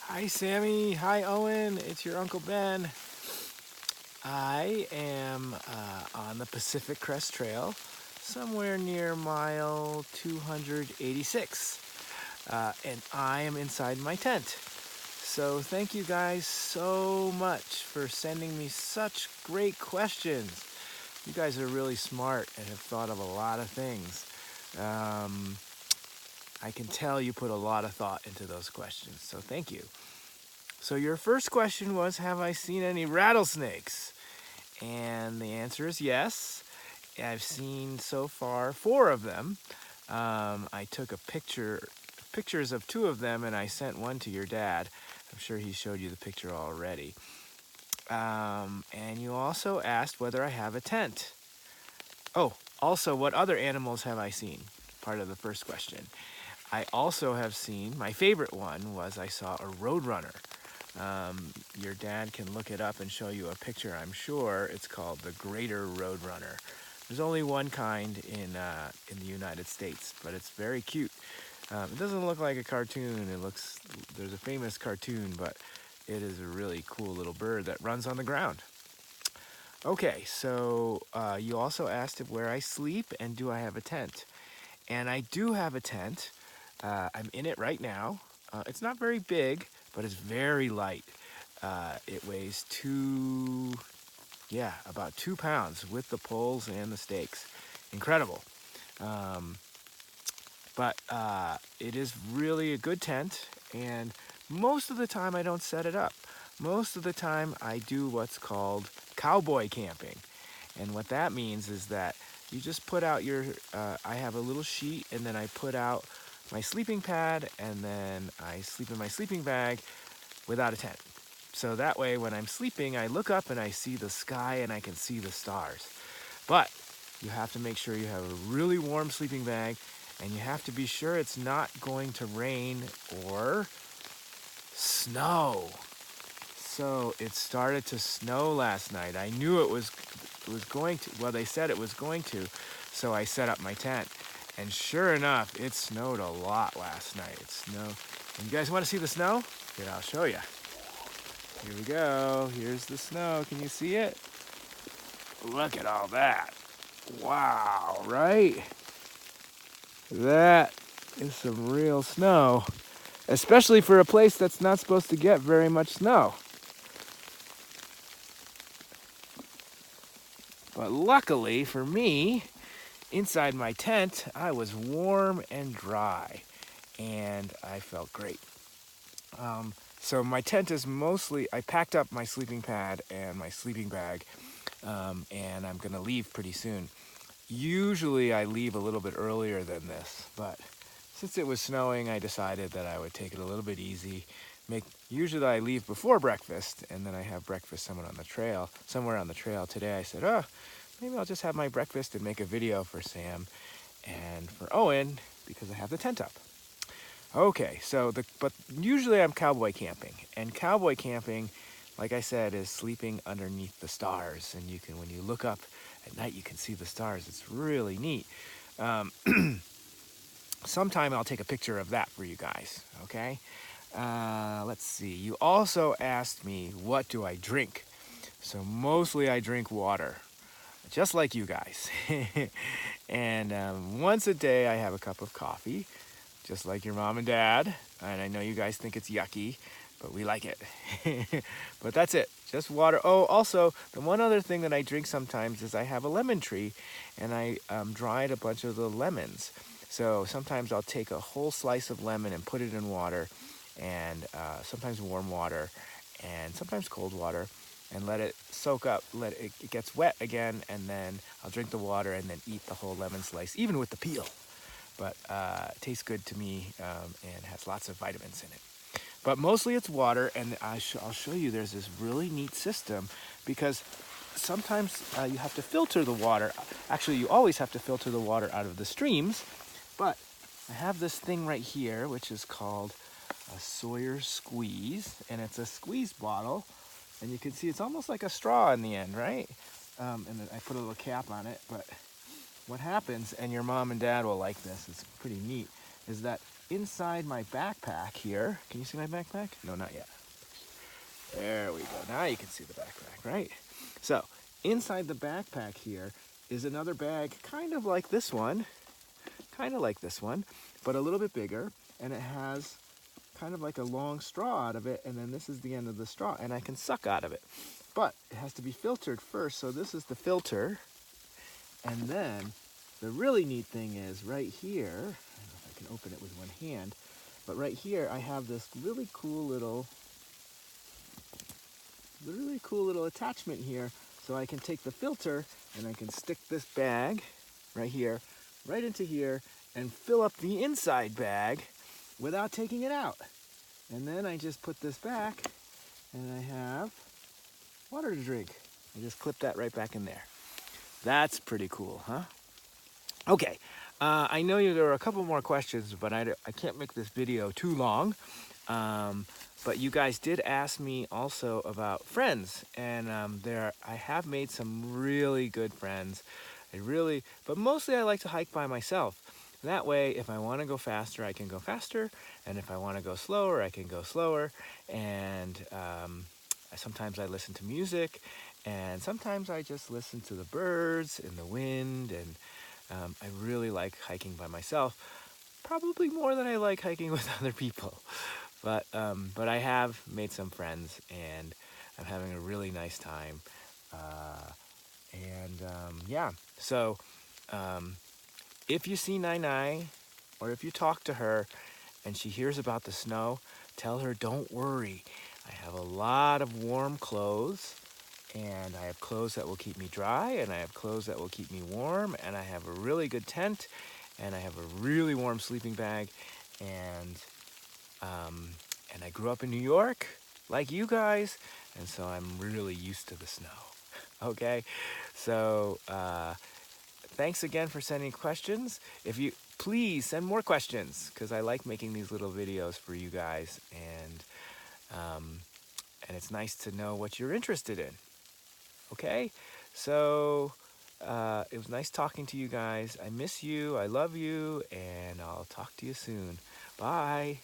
Hi, Sammy. Hi, Owen. It's your Uncle Ben. I am on the Pacific Crest Trail, somewhere near mile 286, and I am inside my tent. So, thank you guys so much for sending me such great questions. You guys are really smart and have thought of a lot of things. Um, I can tell you put a lot of thought into those questions, so thank you. So your first question was, have I seen any rattlesnakes? And the answer is yes. I've seen so far 4 of them. I took pictures of 2 of them, and I sent one to your dad. I'm sure he showed you the picture already. And you also asked whether I have a tent. Oh, also, what other animals have I seen? Part of the first question. I also have seen, my favorite one was I saw a roadrunner. Your dad can look it up and show you a picture, I'm sure. It's called the greater roadrunner. There's only one kind in the United States, but it's very cute. It doesn't look like a cartoon. There's a famous cartoon, but it is a really cool little bird that runs on the ground. Okay, so you also asked where I sleep and do I have a tent. And I do have a tent. I'm in it right now. It's not very big, but it's very light. It weighs about 2 pounds with the poles and the stakes. Incredible. Um, but it is really a good tent, and most of the time I don't set it up. Most of the time I do what's called cowboy camping. And what that means is that you just put out I have a little sheet, and then I put out my sleeping pad, and then I sleep in my sleeping bag without a tent. So that way, when I'm sleeping, I look up and I see the sky and I can see the stars. But you have to make sure you have a really warm sleeping bag, and you have to be sure it's not going to rain or snow. So it started to snow last night. I knew it was going to. Well, they said it was going to, so I set up my tent. And sure enough, it snowed a lot last night. It snowed. And you guys want to see the snow? Here, I'll show you. Here we go. Here's the snow. Can you see it? Look at all that. Wow, right? That is some real snow, especially for a place that's not supposed to get very much snow. But luckily for me, inside my tent, I was warm and dry, and I felt great. So my tent is I packed up my sleeping pad and my sleeping bag, and I'm gonna leave pretty soon. Usually I leave a little bit earlier than this, but since it was snowing, I decided that I would take it a little bit easy. Usually I leave before breakfast, and then I have breakfast somewhere on the trail. Today I said, maybe I'll just have my breakfast and make a video for Sam and for Owen because I have the tent up. Okay, but usually I'm cowboy camping, and cowboy camping, like I said, is sleeping underneath the stars, and when you look up at night, you can see the stars. It's really neat. Um, Sometime I'll take a picture of that for you guys. Okay. Let's see. You also asked me, what do I drink? So mostly I drink water, just like you guys. And once a day I have a cup of coffee, just like your mom and dad. And I know you guys think it's yucky, but we like it. But that's it, just water. Oh, also, the one other thing that I drink sometimes is I have a lemon tree, and I dried a bunch of the lemons. So sometimes I'll take a whole slice of lemon and put it in water, and sometimes warm water, and sometimes cold water, and let it soak up. It gets wet again, and then I'll drink the water and then eat the whole lemon slice, even with the peel. But it tastes good to me, and has lots of vitamins in it. But mostly it's water, and I'll show you there's this really neat system, because sometimes you have to filter the water. Actually, you always have to filter the water out of the streams, but I have this thing right here, which is called a Sawyer Squeeze, and it's a squeeze bottle, and you can see it's almost like a straw in the end, right? And then I put a little cap on it, but what happens, and your mom and dad will like this, it's pretty neat, is that inside my backpack here. Can you see my backpack? No, not yet. There we go. Now you can see the backpack, right? So inside the backpack here is another bag, kind of like this one, but a little bit bigger, and it has kind of like a long straw out of it, and then this is the end of the straw, and I can suck out of it. But it has to be filtered first, so this is the filter. And then the really neat thing is right here, I don't know if I can open it with one hand, but right here I have this really cool little attachment here, so I can take the filter and I can stick this bag right here, right into here, and fill up the inside bag without taking it out. And then I just put this back and I have water to drink. I just clip that right back in there. That's pretty cool, huh? Okay, I know there are a couple more questions, but I can't make this video too long. But you guys did ask me also about friends, and I have made some really good friends. But mostly I like to hike by myself. That way, if I want to go faster, I can go faster, and if I want to go slower, I can go slower. And sometimes I listen to music, and sometimes I just listen to the birds and the wind, and I really like hiking by myself, probably more than I like hiking with other people. But I have made some friends, and I'm having a really nice time. Yeah, so if you see Nai, or if you talk to her and she hears about the snow, tell her don't worry. I have a lot of warm clothes, and I have clothes that will keep me dry, and I have clothes that will keep me warm, and I have a really good tent, and I have a really warm sleeping bag, and I grew up in New York, like you guys, and so I'm really used to the snow. Okay, so thanks again for sending questions. If you please send more questions, because I like making these little videos for you guys, and it's nice to know what you're interested in. Okay, so it was nice talking to you guys. I miss you, I love you, and I'll talk to you soon. Bye.